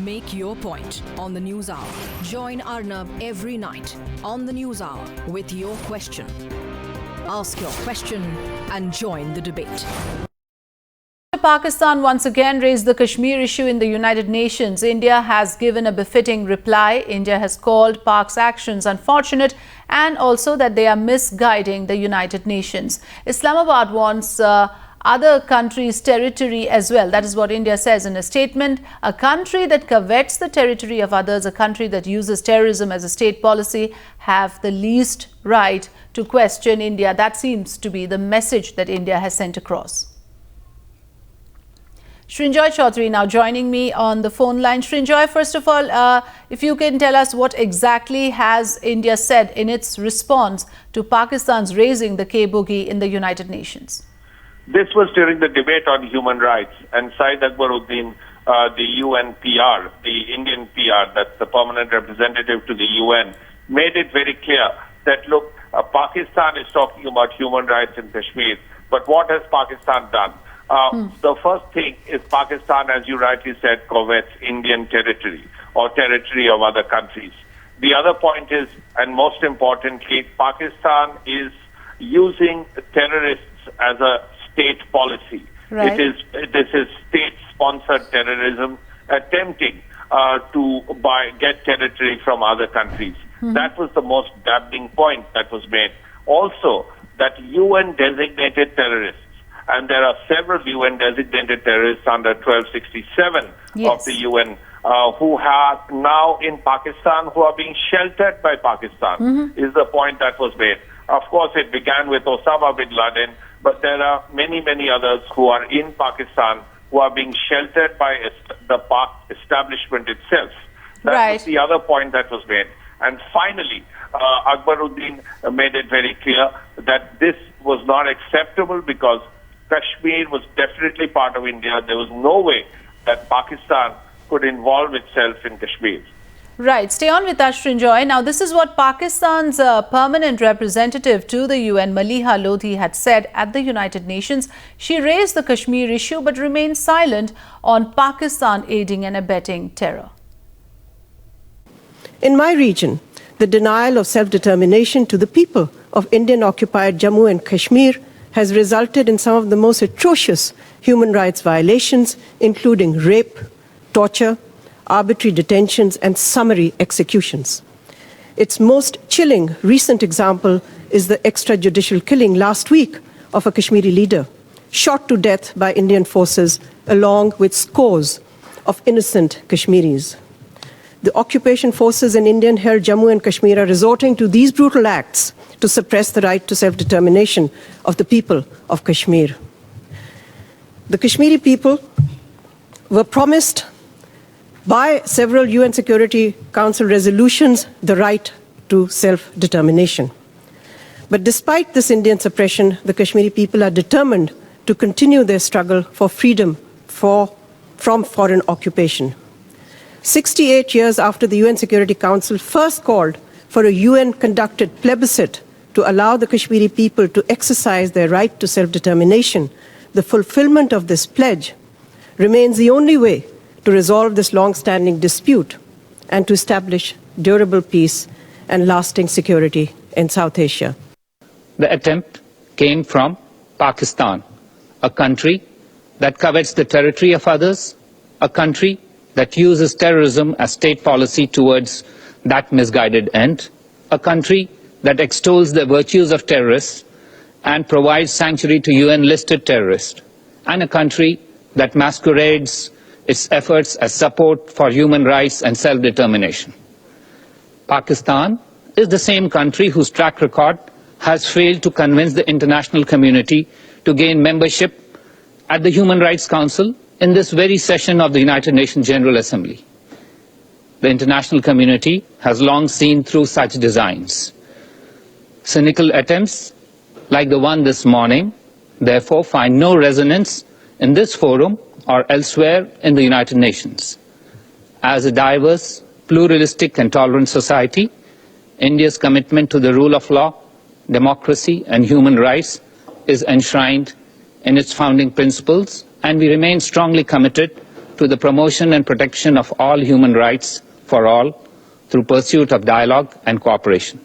Make your point on the News Hour. Join Arnab every night on the News Hour with your question. Ask your question and join the debate. Pakistan once again raised the Kashmir issue in the United Nations. India has given a befitting reply. India has called Pak's actions unfortunate and also that they are misguiding the United Nations. Islamabad wants other countries' territory as well. That is what India says in a statement. A country that covets the territory of others, a country that uses terrorism as a state policy, have the least right to question India. That seems to be the message that India has sent across. Srinjoy Chaudhary now joining me on the phone line. Srinjoy, first of all, if you can tell us what exactly has India said in its response to Pakistan's raising the K-bogey in the United Nations? This was during the debate on human rights, and Syed Akbaruddin, the UN PR, the Indian PR, that's the permanent representative to the UN, made it very clear that, look, Pakistan is talking about human rights in Kashmir, but what has Pakistan done? The first thing is Pakistan, as you rightly said, covets Indian territory or territory of other countries. The other point is, and most importantly, Pakistan is using terrorists as a state policy. Right. This is state-sponsored terrorism attempting to get territory from other countries. That was the most damning point that was made. Also, that UN designated terrorists, and there are several UN designated terrorists under 1267 of the UN who are now in Pakistan, who are being sheltered by Pakistan, is the point that was made. Of course, it began with Osama bin Laden, but there are many, many others who are in Pakistan who are being sheltered by the Pak establishment itself. That was the other point that was made. And finally, Akbaruddin made it very clear that this was not acceptable because Kashmir was definitely part of India. There was no way that Pakistan could involve itself in Kashmir. Right. Stay on with us, Srinjoy. Now, this is what Pakistan's permanent representative to the UN, Maliha Lodhi, had said at the United Nations. She raised the Kashmir issue but remained silent on Pakistan aiding and abetting terror. In my region, the denial of self-determination to the people of Indian-occupied Jammu and Kashmir has resulted in some of the most atrocious human rights violations, including rape, torture, arbitrary detentions and summary executions. Its most chilling recent example is the extrajudicial killing last week of a Kashmiri leader, shot to death by Indian forces along with scores of innocent Kashmiris. The occupation forces in Indian-held Jammu and Kashmir are resorting to these brutal acts to suppress the right to self-determination of the people of Kashmir. The Kashmiri people were promised by several UN Security Council resolutions the right to self-determination. But despite this Indian suppression, the Kashmiri people are determined to continue their struggle for freedom from foreign occupation. 68 years after the UN Security Council first called for a UN-conducted plebiscite to allow the Kashmiri people to exercise their right to self-determination, the fulfillment of this pledge remains the only way to resolve this long-standing dispute and to establish durable peace and lasting security in South Asia. The attempt came from Pakistan, a country that covets the territory of others, a country that uses terrorism as state policy towards that misguided end, a country that extols the virtues of terrorists and provides sanctuary to UN-listed terrorists, and a country that masquerades its efforts as support for human rights and self-determination. Pakistan is the same country whose track record has failed to convince the international community to gain membership at the Human Rights Council in this very session of the United Nations General Assembly. The international community has long seen through such designs. Cynical attempts like the one this morning, therefore, find no resonance in this forum or elsewhere in the United Nations. As a diverse, pluralistic and tolerant society, India's commitment to the rule of law, democracy and human rights is enshrined in its founding principles, and we remain strongly committed to the promotion and protection of all human rights for all through pursuit of dialogue and cooperation.